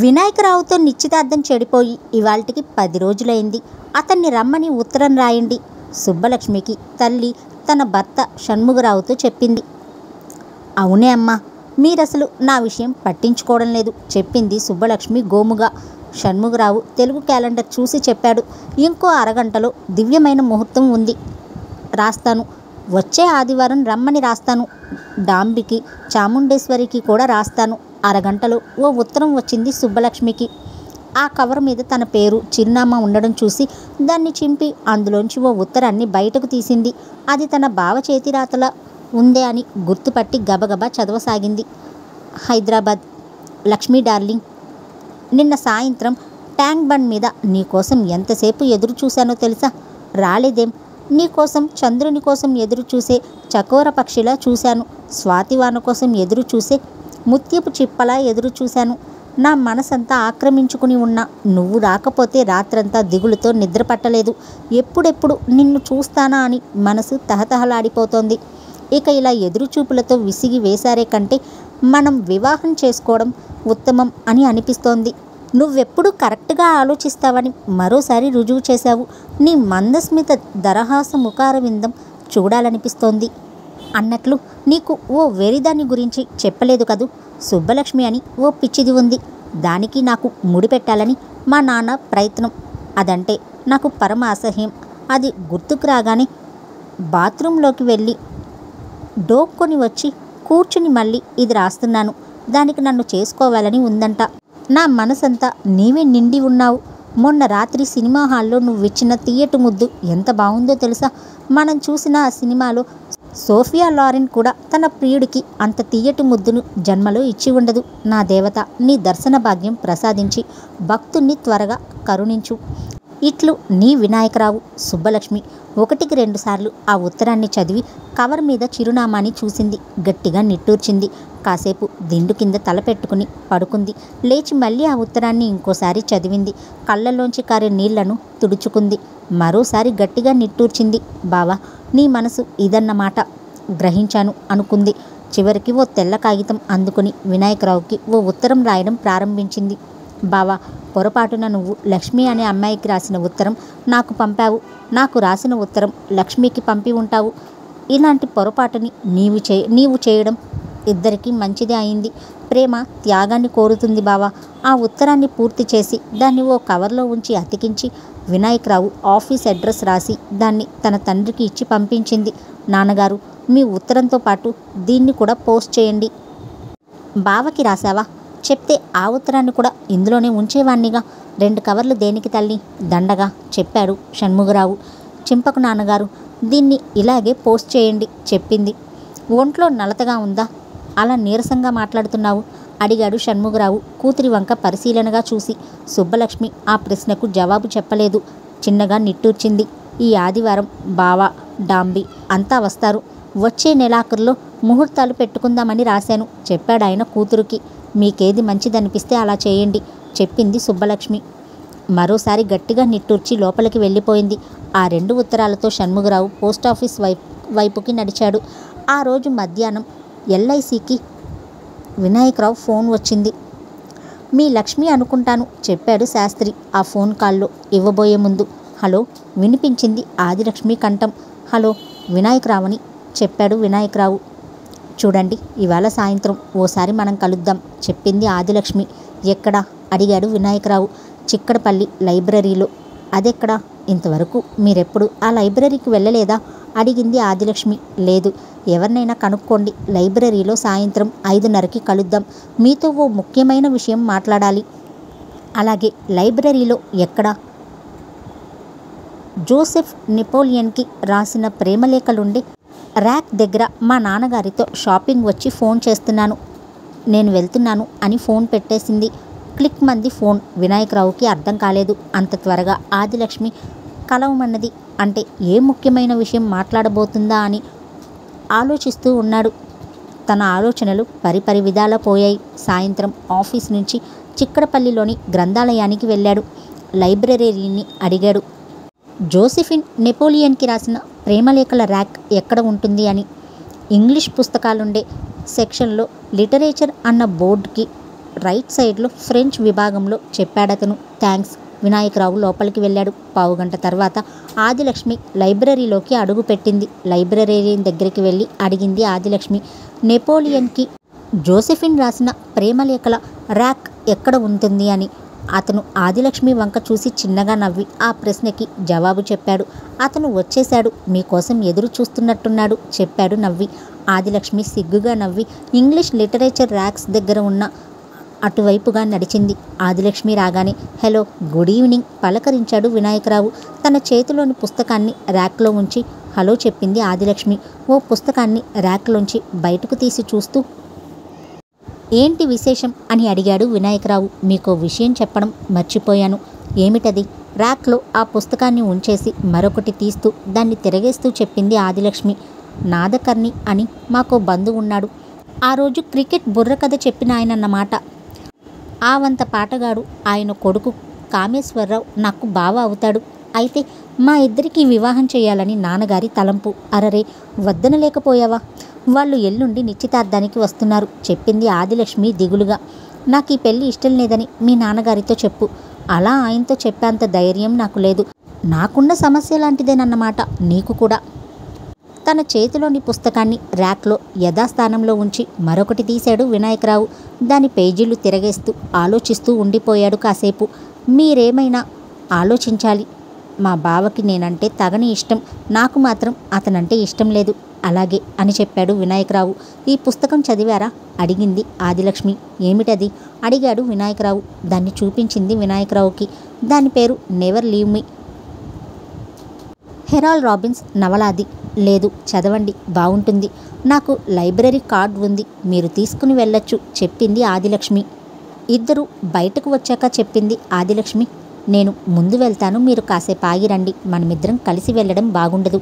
వినాయకరావుతో నిశ్చితార్థం చెడిపోయి ఇవాల్టికి 10 రోజులైంది. అతన్ని రమ్మని ఉత్తరం రాయండి. సుబ్బలక్ష్మికి తల్లి తన భర్త షణ్ముగరావుతో చెప్పింది. అవునే అమ్మా, మీరసలు నా విషయం పట్టించుకోవడం లేదు చెప్పింది సుబ్బలక్ష్మి గోముగా. షణ్ముగరావు తెలుగు క్యాలెండర్ చూసి చెప్పాడు. ఇంకో అరగంటలో దివ్యమైన ముహూర్తం ఉంది. రాస్తాను. వచ్చే ఆదివారం రమ్మని రాస్తాను. డాంబికి చాముండేశ్వరికి కూడా రాస్తాను. అరగంటలో ఓ ఉత్తరం వచ్చింది సుబ్బలక్ష్మికి. ఆ కవర్ మీద తన పేరు చిరునామా ఉండడం చూసి దాన్ని చింపి అందులోంచి ఓ ఉత్తరాన్ని బయటకు తీసింది. అది తన బావ చేతిరాతలా ఉందే అని గుర్తుపట్టి గబగబా చదవసాగింది. హైదరాబాద్. లక్ష్మీ డార్లింగ్, నిన్న సాయంత్రం ట్యాంక్ బండ్ మీద నీకోసం ఎంతసేపు ఎదురు చూశానో తెలుసా? రాలేదేం? నీకోసం చంద్రుని కోసం ఎదురు చూసే చకోర పక్షిలా చూశాను. స్వాతివాన కోసం ఎదురు చూసే ముత్యపు చిప్పలా ఎదురు చూశాను. నా మనసంతా ఆక్రమించుకుని ఉన్నా నువ్వు రాకపోతే రాత్రంతా దిగులుతో నిద్ర పట్టలేదు. ఎప్పుడెప్పుడు నిన్ను చూస్తానా అని మనసు తహతహలాడిపోతోంది. ఇక ఇలా ఎదురుచూపులతో విసిగి వేశారే కంటే మనం వివాహం చేసుకోవడం ఉత్తమం అని అనిపిస్తోంది. నువ్వెప్పుడు కరెక్ట్గా ఆలోచిస్తావని మరోసారి రుజువు చేశావు. నీ మందస్మిత దరహాస ముఖారవిందం చూడాలనిపిస్తోంది. అన్నట్లు నీకు ఓ వెరిదాని గురించి చెప్పలేదు కదూ. సుబ్బలక్ష్మి అని ఓ పిచ్చిది ఉంది. దానికి నాకు ముడిపెట్టాలని మా నాన్న ప్రయత్నం. అదంటే నాకు పరమ అసహ్యం. అది గుర్తుకు రాగానే బాత్రూంలోకి వెళ్ళి డోక్కొని వచ్చి కూర్చుని మళ్ళీ ఇది రాస్తున్నాను. దానికి నన్ను చేసుకోవాలని ఉందంట. నా మనసంతా నీవే నిండి ఉన్నావు. మొన్న రాత్రి సినిమా హాల్లో నువ్విచ్చిన తీయటి ముద్దు ఎంత బాగుందో తెలుసా? మనం చూసిన ఆ సినిమాలో సోఫియా లారెన్ కూడా తన ప్రియుడికి అంత తీయటి ముద్దును జన్మలో ఇచ్చి ఉండదు. నా దేవత, నీ దర్శన భాగ్యం ప్రసాదించి భక్తుణ్ణి త్వరగా కరుణించు. ఇట్లు నీ వినాయకరావు. సుబ్బలక్ష్మి 1-2 సార్లు ఆ ఉత్తరాన్ని చదివి కవర్ మీద చిరునామాని చూసింది. గట్టిగా నిట్టూర్చింది. కాసేపు దిండు కింద తల పెట్టుకుని పడుకుంది. లేచి మళ్ళీ ఆ ఉత్తరాన్ని ఇంకోసారి చదివింది. కళ్ళల్లోంచి కారే నీళ్లను తుడుచుకుంది. మరోసారి గట్టిగా నిట్టూర్చింది. బావా, నీ మనసు ఇదన్నమాట గ్రహించాను అనుకుంది. చివరికి ఓ తెల్ల కాగితం అందుకుని వినాయకరావుకి ఓ ఉత్తరం రాయడం ప్రారంభించింది. బావా, పొరపాటున నువ్వు లక్ష్మి అనే అమ్మాయికి రాసిన ఉత్తరం నాకు పంపావు. నాకు రాసిన ఉత్తరం లక్ష్మికి పంపి ఉంటావు. ఇలాంటి పొరపాటుని నీవు చేయడం ఇద్దరికీ మంచిదే అయింది. ప్రేమ త్యాగాన్ని కోరుతుంది బావా. ఆ ఉత్తరాన్ని పూర్తి చేసి దాన్ని ఓ కవర్లో ఉంచి అతికించి వినాయకరావు ఆఫీస్ అడ్రస్ రాసి దాన్ని తన తండ్రికి ఇచ్చి పంపించింది. నాన్నగారు, మీ ఉత్తరంతో పాటు దీన్ని కూడా పోస్ట్ చేయండి. బావకి రాశావా? చెప్తే ఆ ఉత్తరాన్ని కూడా ఇందులోనే ఉంచేవాణ్ణిగా. 2 కవర్లు దేనికి తల్లి? దండగా చెప్పాడు షణ్ముగరావు. చింపకు నాన్నగారు, దీన్ని ఇలాగే పోస్ట్ చేయండి చెప్పింది. ఒంట్లో నలతగా ఉందా? అలా నీరసంగా మాట్లాడుతున్నావు అడిగాడు షణ్ముగరావు కూతురి వంక పరిశీలనగా చూసి. సుబ్బలక్ష్మి ఆ ప్రశ్నకు జవాబు చెప్పలేదు. చిన్నగా నిట్టూర్చింది. ఈ ఆదివారం బావ, డాంబి అంతా వస్తారు. వచ్చే నెలాఖరులో ముహూర్తాలు పెట్టుకుందామని రాశాను చెప్పాడాయన కూతురికి. మీకేది మంచిదనిపిస్తే అలా చేయండి చెప్పింది సుబ్బలక్ష్మి. మరోసారి గట్టిగా నిట్టూర్చి లోపలికి వెళ్ళిపోయింది. ఆ 2 ఉత్తరాలతో షణ్ముగరావు పోస్టాఫీస్ వైపుకి నడిచాడు. ఆ రోజు మధ్యాహ్నం ఎల్ఐసికి వినాయకరావు ఫోన్ వచ్చింది. మీ లక్ష్మి అనుకుంటాను చెప్పాడు శాస్త్రి ఆ ఫోన్ కాల్లో ఇవ్వబోయే ముందు. హలో వినిపించింది ఆదిలక్ష్మి కంఠం. హలో వినాయకరావుని చెప్పాడు వినాయకరావు. చూడండి, ఇవాళ సాయంత్రం ఓసారి మనం కలుద్దాం చెప్పింది ఆదిలక్ష్మి. ఎక్కడా అడిగాడు వినాయకరావు. చిక్కడపల్లి లైబ్రరీలో. అదెక్కడా? ఇంతవరకు మీరెప్పుడు ఆ లైబ్రరీకి వెళ్ళలేదా అడిగింది ఆదిలక్ష్మి. లేదు. ఎవరినైనా కనుక్కోండి. లైబ్రరీలో సాయంత్రం 5:30కి కలుద్దాం. మీతో ఓ ముఖ్యమైన విషయం మాట్లాడాలి. అలాగే. లైబ్రరీలో ఎక్కడా? జోసెఫ్ నెపోలియన్కి రాసిన ప్రేమలేఖలుండే ర్యాక్ దగ్గర మా నాన్నగారితో షాపింగ్ వచ్చి ఫోన్ చేస్తున్నాను, నేను వెళ్తున్నాను అని ఫోన్ పెట్టేసింది. క్లిక్ మంది ఫోన్. వినాయకరావుకి అర్థం కాలేదు. అంత త్వరగా ఆదిలక్ష్మి కలవమన్నది. అంటే ఏ ముఖ్యమైన విషయం మాట్లాడబోతుందా అని ఆలోచిస్తూ ఉన్నాడు. తన ఆలోచనలు పరిపరి విధాలా పోయాయి. సాయంత్రం ఆఫీస్ నుంచి చిక్కడపల్లిలోని గ్రంథాలయానికి వెళ్ళాడు. లైబ్రరీని అడిగాడు జోసెఫిన్ నెపోలియన్కి రాసిన ప్రేమలేఖల ర్యాక్ ఎక్కడ ఉంటుంది అని. ఇంగ్లీష్ పుస్తకాలుండే సెక్షన్లో లిటరేచర్ అన్న బోర్డుకి రైట్ సైడ్లో ఫ్రెంచ్ విభాగంలో చెప్పాడతను. థ్యాంక్స్. వినాయకరావు లోపలికి వెళ్ళాడు. పావుగంట తర్వాత ఆదిలక్ష్మి లైబ్రరీలోకి అడుగు పెట్టింది. లైబ్రరీన్ దగ్గరికి వెళ్ళి అడిగింది ఆదిలక్ష్మి, నెపోలియన్కి జోసెఫిన్ రాసిన ప్రేమలేఖల ర్యాక్ ఎక్కడ ఉంటుంది అని. అతను ఆదిలక్ష్మి వంక చూసి చిన్నగా నవ్వి ఆ ప్రశ్నకి జవాబు చెప్పాడు. అతను వచ్చేశాడు, మీకోసం ఎదురు చూస్తున్నట్టున్నాడు చెప్పాడు నవ్వి. ఆదిలక్ష్మి సిగ్గుగా నవ్వి ఇంగ్లీష్ లిటరేచర్ ర్యాక్స్ దగ్గర ఉన్న అటువైపుగా నడిచింది. ఆదిలక్ష్మి రాగానే హలో, గుడ్ ఈవినింగ్ పలకరించాడు వినాయకరావు. తన చేతిలోని పుస్తకాన్ని ర్యాక్లో ఉంచి హలో చెప్పింది ఆదిలక్ష్మి. ఓ పుస్తకాన్ని ర్యాక్లోంచి బయటకు తీసి చూస్తూ ఏంటి విశేషం అని అడిగాడు వినాయకరావు. మీకో విషయం చెప్పడం మర్చిపోయాను. ఏమిటది? ర్యాక్లో ఆ పుస్తకాన్ని ఉంచేసి మరొకటి తీస్తూ దాన్ని తిరగేస్తూ చెప్పింది ఆదిలక్ష్మి. నాదకర్ణి అని మాకో బంధువు ఉన్నాడు. ఆ రోజు క్రికెట్ బుర్రకథ చెప్పిన ఆయనన్నమాట. ఆ వంత పాటగాడు ఆయన కొడుకు కామేశ్వరరావు నాకు బావ అవుతాడు. అయితే మా ఇద్దరికీ వివాహం చేయాలని నాన్నగారి తలంపు. అరరే, వద్దనలేకపోయావా? వాళ్ళు ఎల్లుండి నిశ్చితార్థానికి వస్తున్నారు చెప్పింది ఆదిలక్ష్మి దిగులుగా. నాకు ఈ పెళ్ళి ఇష్టం లేదని మీ నాన్నగారితో చెప్పు. అలా ఆయనతో చెప్పేంత ధైర్యం నాకు లేదు. నాకున్న సమస్య లాంటిదేనన్నమాట నీకు కూడా. తన చేతిలోని పుస్తకాన్ని ర్యాక్లో యథాస్థానంలో ఉంచి మరొకటి తీశాడు వినాయకరావు. దాని పేజీలు తిరగేస్తూ ఆలోచిస్తూ ఉండిపోయాడు కాసేపు. మీరేమైనా ఆలోచించాలి. మా బావకి నేనంటే తగని ఇష్టం, నాకు మాత్రం అతనంటే ఇష్టం లేదు. అలాగే అని చెప్పాడు వినాయకరావు. ఈ పుస్తకం చదివారా అడిగింది ఆదిలక్ష్మి. ఏమిటది అడిగాడు వినాయకరావు. దాన్ని చూపించింది వినాయకరావుకి. దాని పేరు never leave me, Harold Robbins నవలాది. లేదు, చదవండి, బాగుంటుంది. నాకు లైబ్రరీ కార్డ్ ఉంది, మీరు తీసుకుని వెళ్ళొచ్చు చెప్పింది ఆదిలక్ష్మి. ఇద్దరు బయటకు వచ్చాక చెప్పింది ఆదిలక్ష్మి, నేను ముందు వెళ్తాను, మీరు కాసేపు ఆగిరండి, మనమిద్దరం కలిసి వెళ్ళడం బాగుండదు.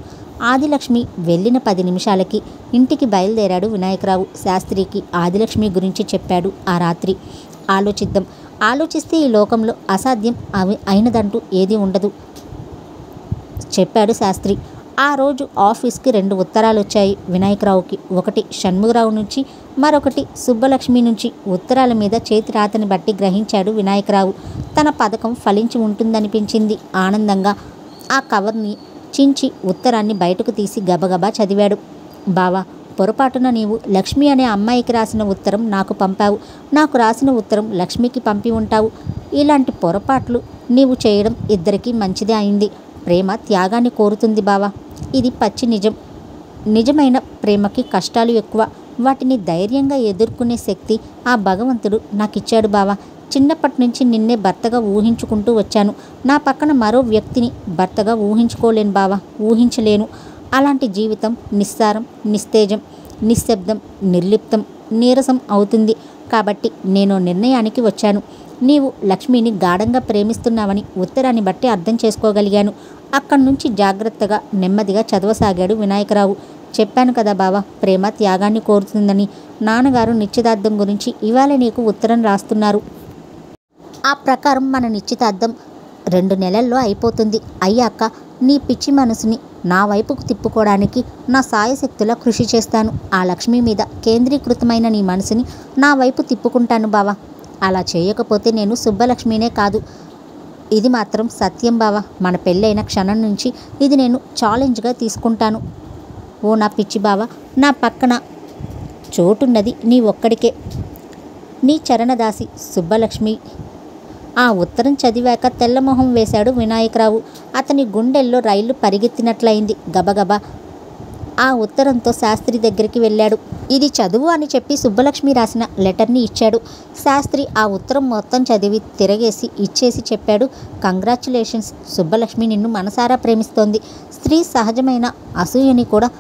ఆదిలక్ష్మి వెళ్ళిన 10 నిమిషాలకి ఇంటికి బయలుదేరాడు వినాయకరావు. శాస్త్రికి ఆదిలక్ష్మి గురించి చెప్పాడు ఆ రాత్రి. ఆలోచిద్దాం, ఆలోచిస్తే ఈ లోకంలో అసాధ్యం అయినదంటూ ఏదీ ఉండదు చెప్పాడు శాస్త్రి. ఆ రోజు ఆఫీస్కి 2 ఉత్తరాలు వచ్చాయి వినాయకరావుకి. ఒకటి షణ్ముగరావు నుంచి, మరొకటి సుబ్బలక్ష్మి నుంచి. ఉత్తరాల మీద చేతి రాతని బట్టి గ్రహించాడు వినాయకరావు. తన పథకం ఫలించి ఉంటుందనిపించింది. ఆనందంగా ఆ కవర్ని చించి ఉత్తరాన్ని బయటకు తీసి గబగబా చదివాడు. బావా, పొరపాటున నీవు లక్ష్మి అనే అమ్మాయికి రాసిన ఉత్తరం నాకు పంపావు. నాకు రాసిన ఉత్తరం లక్ష్మికి పంపి ఉంటావు. ఇలాంటి పొరపాట్లు నీవు చేయడం ఇద్దరికీ మంచిదే అయింది. ప్రేమ త్యాగాన్ని కోరుతుంది బావా. ఇది పచ్చి నిజం. నిజమైన ప్రేమకి కష్టాలు ఎక్కువ. వాటిని ధైర్యంగా ఎదుర్కొనే శక్తి ఆ భగవంతుడు నాకిచ్చాడు బావా. చిన్నప్పటి నుంచి నిన్నే భర్తగా ఊహించుకుంటూ వచ్చాను. నా పక్కన మరో వ్యక్తిని భర్తగా ఊహించుకోలేను బావా, ఊహించలేను. అలాంటి జీవితం నిస్సారం, నిస్తేజం, నిశ్శబ్దం, నిర్లిప్తం, నీరసం అవుతుంది. కాబట్టి నేను నిర్ణయానికి వచ్చాను. నీవు లక్ష్మిని గాఢంగా ప్రేమిస్తున్నావని ఉత్తరాన్ని బట్టి అర్థం చేసుకోగలిగాను. అక్కడి నుంచి జాగ్రత్తగా నెమ్మదిగా చదవసాగాడు వినాయకరావు. చెప్పాను కదా బావా, ప్రేమ త్యాగాన్ని కోరుతుందని. నాన్నగారు నిశ్చితార్థం గురించి ఇవాళ నీకు ఉత్తరం రాస్తున్నారు. ఆ ప్రకారం మన నిశ్చితార్థం 2 నెలల్లో అయిపోతుంది. అయ్యాక నీ పిచ్చి మనసుని నా వైపుకు తిప్పుకోవడానికి నా సాయశక్తులా కృషి చేస్తాను. ఆ లక్ష్మి మీద కేంద్రీకృతమైన నీ మనసుని నా వైపు తిప్పుకుంటాను బావా. అలా చేయకపోతే నేను సుబ్బలక్ష్మినే కాదు. ఇది మాత్రం సత్యం బావా. మన పెళ్ళైన క్షణం నుంచి ఇది నేను ఛాలెంజ్గా తీసుకుంటాను. ఓ నా పిచ్చి బావా, నా పక్కన చోటున్నది నీ ఒక్కడికే. నీ చరణదాసి సుబ్బలక్ష్మి. ఆ ఉత్తరం చదివాక తెల్లమొహం వేశాడు వినాయకరావు. అతని గుండెల్లో రైళ్లు పరిగెత్తినట్లయింది. గబగబా ఆ ఉత్తరంతో శాస్త్రి దగ్గరికి వెళ్ళాడు. ఇది చదువు అని చెప్పి సుబ్బలక్ష్మి రాసిన లెటర్ని ఇచ్చాడు. శాస్త్రి ఆ ఉత్తరం మొత్తం చదివి తిరగేసి ఇచ్చేసి చెప్పాడు, కంగ్రాచ్యులేషన్స్. సుబ్బలక్ష్మి నిన్ను మనసారా ప్రేమిస్తోంది. స్త్రీ సహజమైన అసూయని కూడా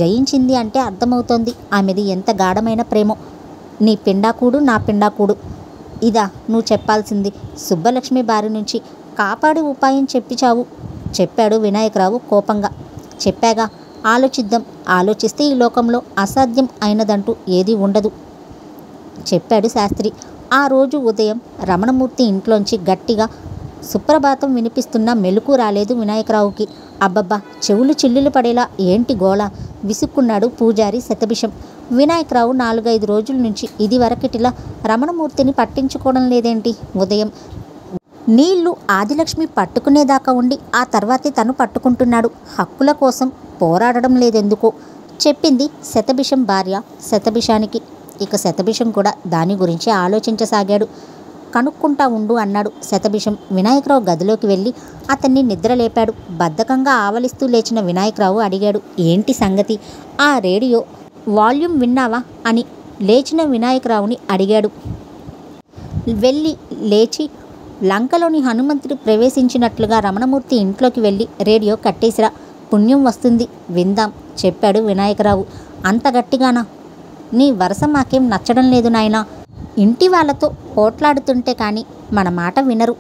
జయించింది అంటే అర్థమవుతోంది ఆమెది ఎంత గాఢమైన ప్రేమో. నీ పిండాకుడు నా పిండాకుడు. ఇదా నువ్వు చెప్పాల్సింది? సుబ్బలక్ష్మి బారి నుంచి కాపాడు ఉపాయం చెప్పి చావు చెప్పాడు వినాయకరావు కోపంగా. చెప్పాగా, ఆలోచిద్దాం, ఆలోచిస్తే ఈ లోకంలో అసాధ్యం అయినదంటూ ఏదీ ఉండదు చెప్పాడు శాస్త్రి. ఆ రోజు ఉదయం రమణమూర్తి ఇంట్లోంచి గట్టిగా సుప్రభాతం వినిపిస్తున్నా మెలకు రాలేదు వినాయకరావుకి. అబ్బబ్బా, చెవులు చిల్లులు పడేలా ఏంటి గోళ విసుక్కున్నాడు పూజారి శతభిషం. వినాయకరావు 4-5 రోజుల నుంచి ఇదివరకటిలా రమణమూర్తిని పట్టించుకోవడం లేదేంటి? ఉదయం నీళ్లు ఆదిలక్ష్మి పట్టుకునేదాకా ఉండి ఆ తర్వాతే తను పట్టుకుంటున్నాడు. హక్కుల కోసం పోరాడడం లేదెందుకో చెప్పింది శతభిషం భార్య శతభిషానికి. ఇక శతభిషం కూడా దాని గురించి ఆలోచించసాగాడు. కనుక్కుంటా ఉండు అన్నాడు శతభిషం. వినాయకరావు గదిలోకి వెళ్ళి అతన్ని నిద్రలేపాడు. బద్ధకంగా ఆవలిస్తూ లేచిన వినాయకరావు అడిగాడు, ఏంటి సంగతి? ఆ రేడియో వాల్యూమ్ విన్నావా అని లేచిన వినాయకరావుని అడిగాడు. వెళ్ళి లేచి లంకలోని హనుమంతుడు ప్రవేశించినట్లుగా రమణమూర్తి ఇంట్లోకి వెళ్ళి రేడియో కట్టేసిరా, పుణ్యం వస్తుంది, విందాం చెప్పాడు వినాయకరావు. అంత గట్టిగానా? నీ వరస మాకేం నచ్చడం లేదు నాయనా. ఇంటి వాళ్ళతో పోట్లాడుతుంటే కానీ మన మాట వినరు.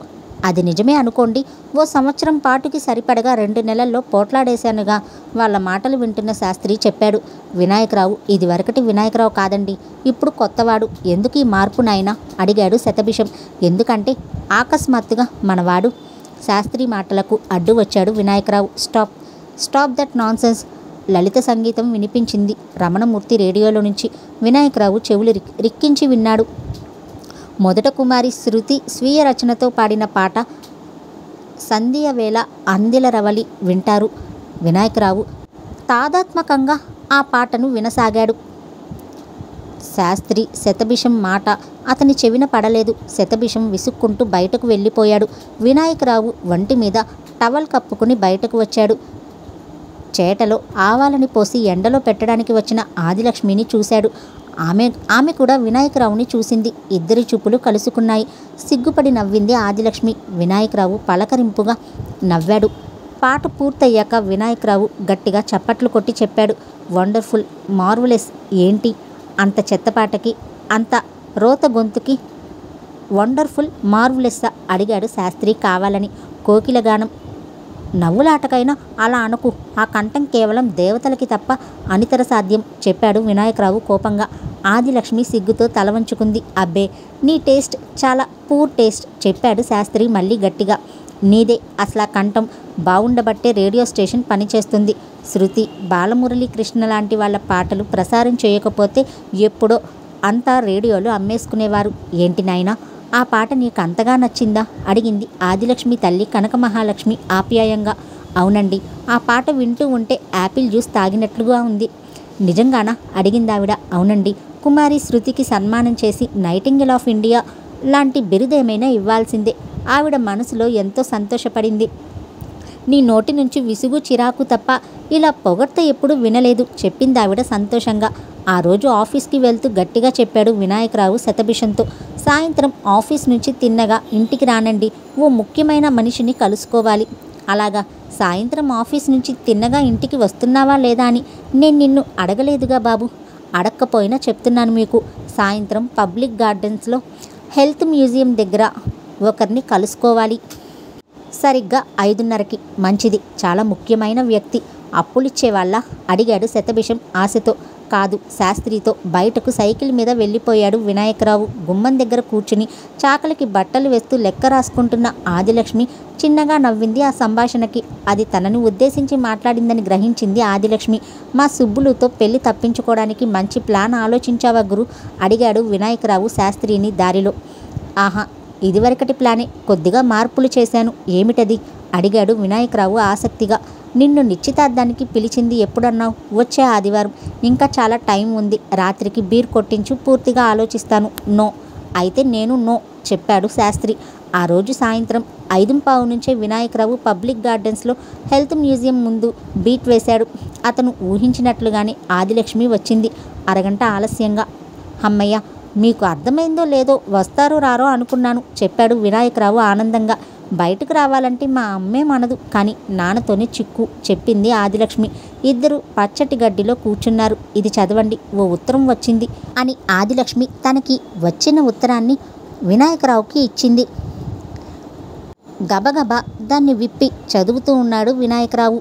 అది నిజమే అనుకోండి. ఓ సంవత్సరం పాటుకి సరిపడగా 2 నెలల్లో పోట్లాడేశానుగా వాళ్ళ మాటలు వింటున్న శాస్త్రి చెప్పాడు. వినాయకరావు ఇదివరకటి వినాయకరావు కాదండి, ఇప్పుడు కొత్తవాడు. ఎందుకు ఈ మార్పు నాయనా అడిగాడు శతభిషం. ఎందుకంటే అకస్మాత్తుగా మనవాడు శాస్త్రి మాటలకు అడ్డు వచ్చాడు వినాయకరావు. Stop that nonsense. లలిత సంగీతం వినిపించింది రమణమూర్తి రేడియోలో నుంచి. వినాయకరావు చెవులు రిక్కించి విన్నాడు. మొదట కుమారి శృతి స్వీయ రచనతో పాడిన పాట సంధ్య వేళ అందిల రవలి వింటారు. వినాయకరావు తాదాత్మకంగా ఆ పాటను వినసాగాడు. శాస్త్రి శతభిషం మాట అతని చెవిన పడలేదు. శతభిషం విసుక్కుంటూ బయటకు వెళ్ళిపోయాడు. వినాయకరావు వంటి మీద టవల్ కప్పుకుని బయటకు వచ్చాడు. చేటలో ఆవాలని పోసి ఎండలో పెట్టడానికి వచ్చిన ఆదిలక్ష్మిని చూశాడు. ఆమె కూడా వినాయకరావుని చూసింది. ఇద్దరి చూపులు కలుసుకున్నాయి. సిగ్గుపడి నవ్వింది ఆదిలక్ష్మి. వినాయకరావు పలకరింపుగా నవ్వాడు. పాట పూర్తయ్యాక వినాయకరావు గట్టిగా చప్పట్లు కొట్టి చెప్పాడు, వండర్ఫుల్, మార్వలెస్. ఏంటి అంత చెత్తపాటకి అంత రోత గొంతుకి వండర్ఫుల్ మార్వలెస్సా అడిగాడు శాస్త్రి కావాలని. కోకిలగానం. నవ్వులాటకైనా అలా అనకు. ఆ కంఠం కేవలం దేవతలకి తప్ప అనితర సాధ్యం చెప్పాడు వినాయకరావు కోపంగా. ఆదిలక్ష్మి సిగ్గుతో తలవంచుకుంది. అబ్బే, నీ టేస్ట్ చాలా పూర్ టేస్ట్ చెప్పాడు శాస్త్రి మళ్ళీ గట్టిగా. నీదే అసలు కంఠం బాగుండబట్టే రేడియో స్టేషన్ పనిచేస్తుంది. శృతి, బాలమురళీ కృష్ణ లాంటి వాళ్ళ పాటలు ప్రసారం చేయకపోతే ఎప్పుడో అంతా రేడియోలు అమ్మేసుకునేవారు. ఏంటి నాయనా, ఆ పాట నీకు అంతగా నచ్చిందా అడిగింది ఆదిలక్ష్మి తల్లి కనకమహాలక్ష్మి ఆప్యాయంగా. అవునండి, ఆ పాట వింటూ ఉంటే యాపిల్ జ్యూస్ తాగినట్లుగా ఉంది. నిజంగానా అడిగిందావిడ. అవునండి, కుమారి శృతికి సన్మానం చేసి నైటింగేల్ ఆఫ్ ఇండియా లాంటి బిరుదేమైనా ఇవ్వాల్సిందే. ఆవిడ మనసులో ఎంతో సంతోషపడింది. నీ నోటి నుంచి విసుగు చిరాకు తప్ప ఇలా పొగడ్త ఎప్పుడు వినలేదు చెప్పిందావిడ సంతోషంగా. ఆ రోజు ఆఫీస్కి వెళ్తూ గట్టిగా చెప్పాడు వినాయకరావు శతభిషంతో. సాయంత్రం ఆఫీస్ నుంచి తిన్నగా ఇంటికి రానండి, ఓ ముఖ్యమైన మనిషిని కలుసుకోవాలి. అలాగా, సాయంత్రం ఆఫీస్ నుంచి తిన్నగా ఇంటికి వస్తున్నావా లేదా అని నేను నిన్ను అడగలేదుగా బాబు. అడక్కపోయినా చెప్తున్నాను మీకు. సాయంత్రం పబ్లిక్ గార్డెన్స్లో హెల్త్ మ్యూజియం దగ్గర ఒకరిని కలుసుకోవాలి. సరిగ్గా 5:30కి. మంచిది, చాలా ముఖ్యమైన వ్యక్తి. అప్పులిచ్చేవాళ్ళ అడిగాడు శతభిషం ఆశతో. కాదు, శాస్త్రితో. బయటకు సైకిల్ మీద వెళ్ళిపోయాడు వినాయకరావు. గుమ్మం దగ్గర కూర్చుని చాకలికి బట్టలు వేస్తూ లెక్క రాసుకుంటున్న ఆదిలక్ష్మి చిన్నగా నవ్వింది ఆ సంభాషణకి. అది తనను ఉద్దేశించి మాట్లాడిందని గ్రహించింది ఆదిలక్ష్మి. మా సుబ్బులుతో పెళ్లి తప్పించుకోవడానికి మంచి ప్లాన్ ఆలోచించావా గురు అడిగాడు వినాయకరావు శాస్త్రిని దారిలో. ఆహా, ఇదివరకటి ప్లానే, కొద్దిగా మార్పులు చేశాను. ఏమిటది అడిగాడు వినాయకరావు ఆసక్తిగా. నిన్ను నిశ్చితార్థానికి పిలిచింది ఎప్పుడన్నావు? వచ్చే ఆదివారం. ఇంకా చాలా టైం ఉంది. రాత్రికి బీర్ కొట్టించు, పూర్తిగా ఆలోచిస్తాను. నో. అయితే నేను నో చెప్పాడు శాస్త్రి. ఆ రోజు సాయంత్రం 5:15 నుంచే వినాయకరావు పబ్లిక్ గార్డెన్స్లో హెల్త్ మ్యూజియం ముందు బీట్ వేశాడు. అతను ఊహించినట్లుగానే ఆదిలక్ష్మి వచ్చింది అరగంట ఆలస్యంగా. అమ్మయ్య, మీకు అర్థమైందో లేదో, వస్తారో రారో అనుకున్నాను చెప్పాడు వినాయకరావు ఆనందంగా. బయటకు రావాలంటే మా అమ్మే మనదు, కానీ నాన్నతోనే చిక్కు చెప్పింది ఆదిలక్ష్మి. ఇద్దరు పచ్చటి గడ్డిలో కూర్చున్నారు. ఇది చదవండి, ఓ ఉత్తరం వచ్చింది అని ఆదిలక్ష్మి తనకి వచ్చిన ఉత్తరాన్ని వినాయకరావుకి ఇచ్చింది. గబగబా దాన్ని విప్పి చదువుతూ ఉన్నాడు వినాయకరావు.